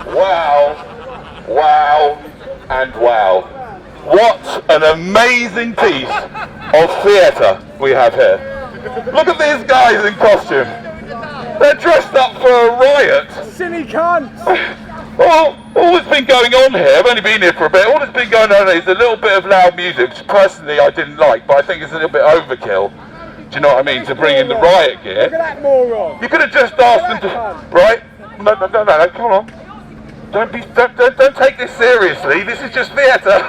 Wow, wow, and wow. What an amazing piece of theatre we have here. Look at these guys in costume. They're dressed up for a riot. Silly cunts! Well, all that's been going on here, I've only been here for a bit, all that's been going on is a little bit of loud music, which personally I didn't like, but I think it's a little bit overkill. Do you know what I mean? To bring in the riot gear. Look at that moron! You could have just asked them to, right? No, come on. Don't take this seriously, this is just theatre.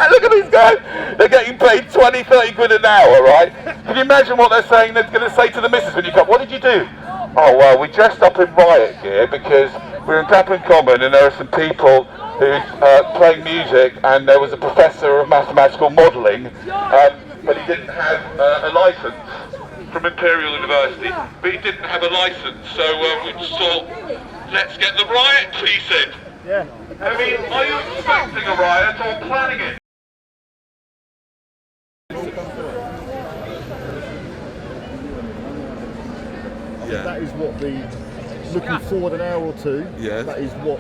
Look at these guys, they're getting paid 20, 30 quid an hour, right? Can you imagine what they're saying, they're going to say to the missus when you come, what did you do? Oh well, we dressed up in riot gear because we're in Clapham Common and there are some people who playing music, and there was a professor of mathematical modelling, but he didn't have a licence from Imperial University, but he didn't have a licence, so we just thought, let's get the riot piece in. Yeah. I mean, are you expecting a riot or planning it? That is what looking forward an hour or two, that is what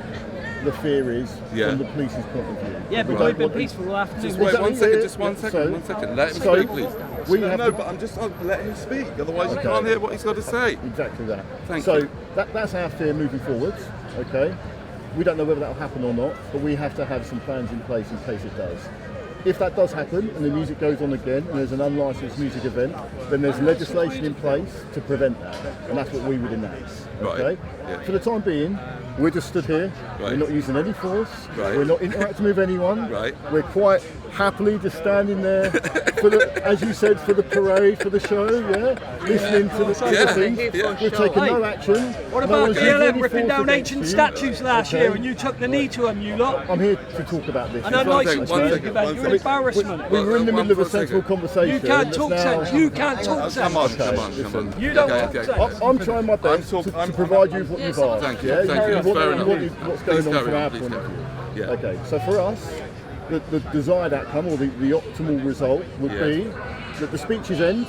the fear is from the police's point of view. Yeah, but we've been peaceful all afternoon. Just wait 1 second, just one second. Let him speak, please. But I'm just let him speak, otherwise you can't hear what he's got to say. Exactly that. Thank you. So that's our fear moving forwards, okay? We don't know whether that will happen or not, but we have to have some plans in place in case it does. If that does happen and the music goes on again and there's an unlicensed music event, then there's legislation in place to prevent that, and that's what we would enact. Okay? Right. Yeah. For the time being, we're just stood here. Right. We're not using any force. Right. We're not interacting with anyone. Right. We're quite happily just standing there, for the, as you said, for the parade, for the show. Listening to the things. We've taken no action. What about DLM ripping down ancient statues last year and you took the knee to them, you lot? I'm here to talk about this. An unlicensed music event, you're an embarrassment. We were in the middle of a sensible conversation. You can't talk sense, you can't talk sense. Come on. You don't talk sense. I'm trying my best to provide you with what you've asked. Thank you, that's fair enough. What's going on from our point of view. Okay, so for us, the desired outcome, or the optimal result, would be that the speeches end,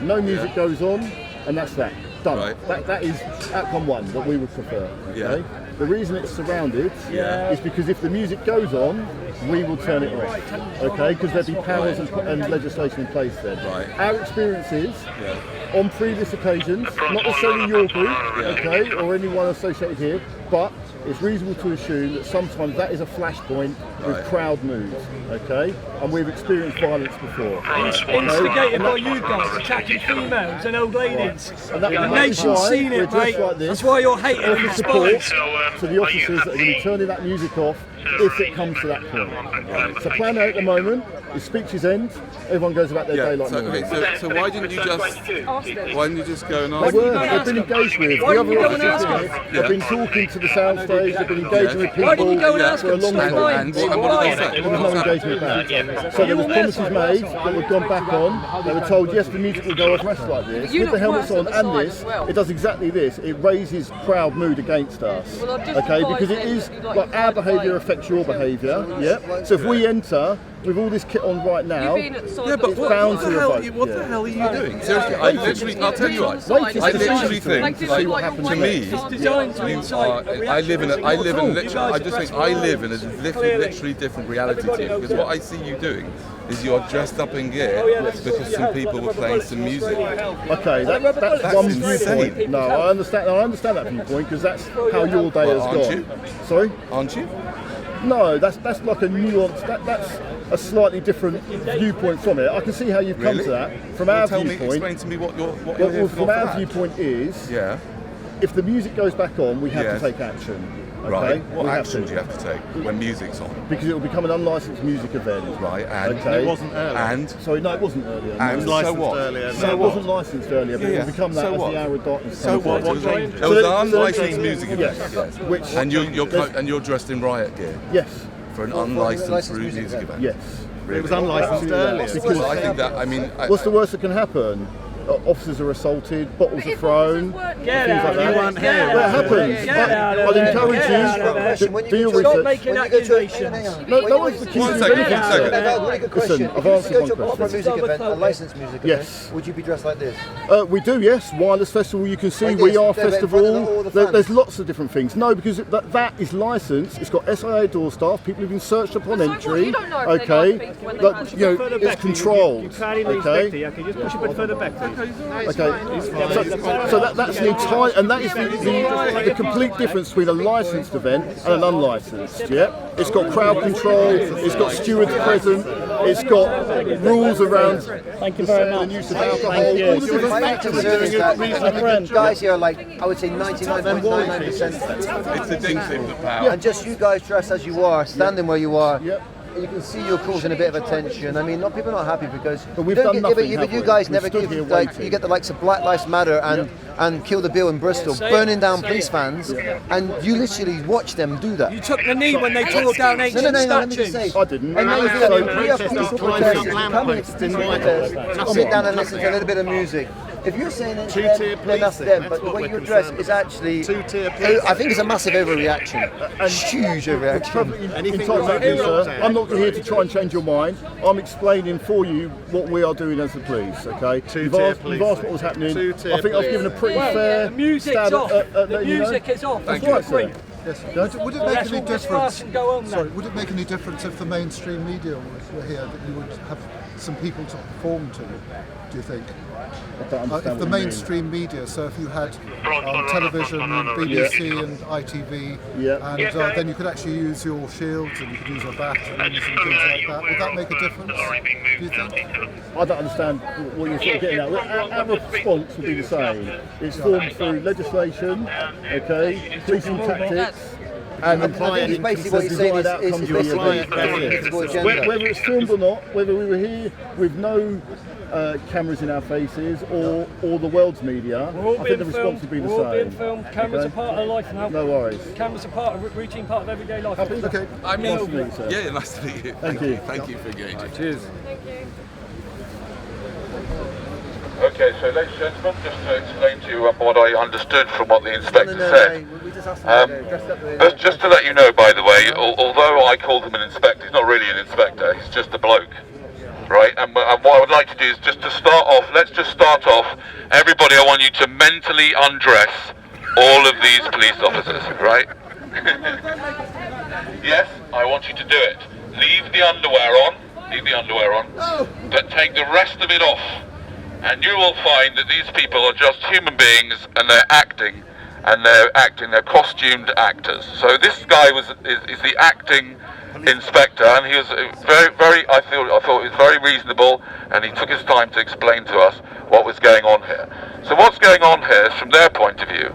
no music goes on, and that's that. Done. Right. That is outcome one that we would prefer. Okay? The reason it's surrounded is because if the music goes on, we will turn it off. Okay? Because there'd be powers and legislation in place then. Our experiences on previous occasions, not necessarily your group, okay, or anyone associated here, but it's reasonable to assume that sometimes that is a flashpoint with crowd moves, okay? And we've experienced violence before. Instigated by you guys, attacking females and old ladies. And the nation's seen it, mate. Like this, that's why you're hating and support to the officers that are going to be turning that music off if it comes to that point. So plan A at the moment is speeches end, everyone goes about their day like normal. So why didn't you just go and ask? They've been engaged with. The other officers here have been talking to the soundstage, they've been engaging with people why didn't you go and ask for a long time. And what did they say? There was no engagement back. So there was promises made that were gone back on. They were told, yes, the music will go off rest like this. With the helmets on and this, it does exactly this. It raises crowd mood against us. Okay, because it is like our behaviour affects your behaviour. Yeah. So if we enter with all this kit on right now, but what the hell are you doing? Seriously, I'll tell you what. I literally think, to me, I live in a literally different reality to you, because what I see you doing is you're dressed up in gear because some people were playing some music. Okay, that's one viewpoint. No, I understand that viewpoint, because that's how your day has gone. Aren't you? Sorry? Aren't you? No, that's like a nuance. That's a slightly different viewpoint from it. I can see how you've come to that. From our viewpoint, explain to me what you're from our viewpoint is, if the music goes back on, we have to take action. Okay? Right. What action do you have to take when music's on? Because it will become an unlicensed music event. Right. And okay. It wasn't earlier. And sorry, no, it wasn't earlier. And it was licensed so what? earlier. So it wasn't licensed earlier, but it will become that as the hour of darkness. So what? It was an unlicensed music event. Yes. Which and you're dressed in riot gear. Yes. For an unlicensed music event. Yes. It was unlicensed earlier. Because I think that, what's the worst that can happen? officers are assaulted, bottles are thrown, things like that. Well, it happens. I'd encourage you to do your Stop research. making accusations. No one's accusing you of anything. Really good question. Listen, I've If answered you one go to an opera question. music event, a licensed music Yes. event, would you be dressed like this? We do, yes. Wireless Festival, you can see Like We this, Are they're in front of all Festival. the fans. There's lots of different things. No, because that is licensed. It's got SIA door staff. People have been searched upon entry. You don't know if they're Okay, nice people when they but come. you know it's controlled. Okay. Okay, just push a bit further back, please. Okay, so that's the entire, and that is the complete difference between a licensed event and an unlicensed. Yeah, it's got crowd control, it's got stewards present, it's got rules around the use of alcohol. All the different My factors concern is that that the guys here are like, I would say 99.99%. It's the thing of the power. And just you guys dressed as you are, standing where you are. Yep. You can see you're causing a bit of attention. I mean, people are not happy because we've you don't done get, nothing, but have you we? guys We've never stood give here like waiting. you get the likes of Black Lives Matter and Kill the Bill in Bristol, burning down police vans, and you literally watch them do that. You took the knee when they tore down ancient Let me just statues. say. I didn't. And now you So- we have peaceful protesters who come in to protest, sit down and listen to a little bit of music. If you're saying it, then that's them. But the way you dress is actually, I think it's a massive overreaction. Huge overreaction. Perfectly entirely, sir. I'm not here to try and change your mind. I'm explaining for you what we are doing as the police. Okay. You've asked what was happening. I think I've given a pretty fair The music's stab off. at The music is off. That's It's right, free. sir. Would it make Yes, any we'll disperse difference? and go on Sorry, then. would it make any difference if the mainstream media were here that you would have some people to perform to? Do you think? I don't understand If the what you mean. mainstream media, so if you had television and BBC and ITV, and then you could actually use your shields and you could use your bat and things like that. Would that make a difference? Do you think? I don't understand what you're sort of getting at. Our response will be the same. It's formed through legislation, okay, policing tactics, and I think basically what you're saying is basically political agenda. whether it's filmed or not, whether we were here with no cameras in our faces or the world's media, I think the response would be the We're all being same. filmed. Cameras are part of life now. No worries. Cameras are part of routine part of everyday life. Okay. I mean, Nice to meet you, sir. yeah, nice to meet you. Thank you. Thank you for engaging. Cheers. Okay, so ladies and gentlemen, just to explain to you what I understood from what the inspector said. We just asked them to dress up Just to let you know, by the way, although I called him an inspector, he's not really an inspector, he's just a bloke. Right, and what I would like to do is just to start off, let's just start off, everybody, I want you to mentally undress all of these police officers, right? Yes, I want you to do it. Leave the underwear on, but take the rest of it off. And you will find that these people are just human beings and they're acting, they're costumed actors. So this guy is the acting inspector, and he was I thought he was very reasonable, and he took his time to explain to us what was going on here. So what's going on here, from their point of view,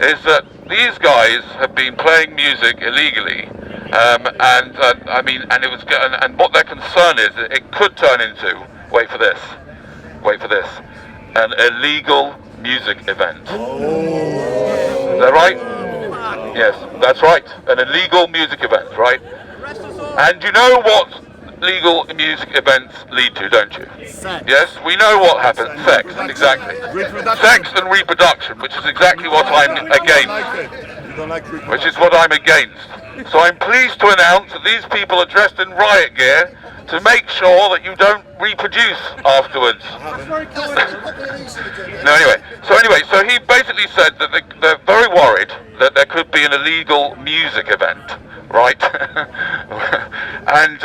is that these guys have been playing music illegally, and what their concern is, that it could turn into, wait for this, an illegal music event. Is that right? Yes, that's right, an illegal music event, right? And you know what legal music events lead to, don't you? Sex. Yes, we know what happens. Sex, exactly. Sex and reproduction, which is exactly what I'm against. Which is what I'm against. So I'm pleased to announce that these people are dressed in riot gear to make sure that you don't reproduce afterwards. So he basically said that they're very worried that there could be an illegal music event, right? and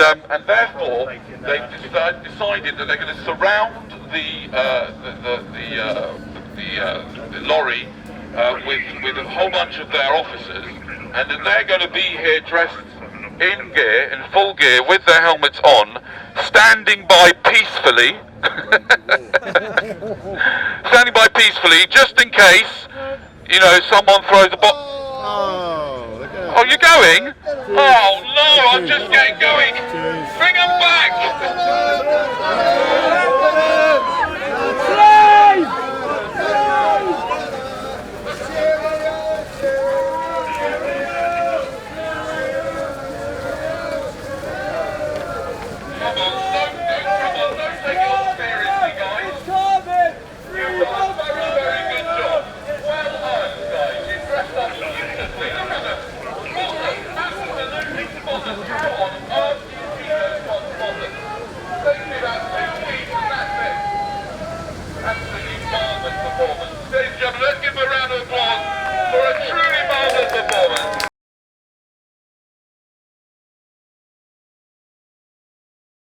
therefore they've decided that they're going to surround the lorry with a whole bunch of their officers, and then they're going to be here dressed in full gear, with their helmets on, standing by peacefully, just in case, someone throws a box. Oh, you're going? Oh no, I'm just getting going. Bring them back.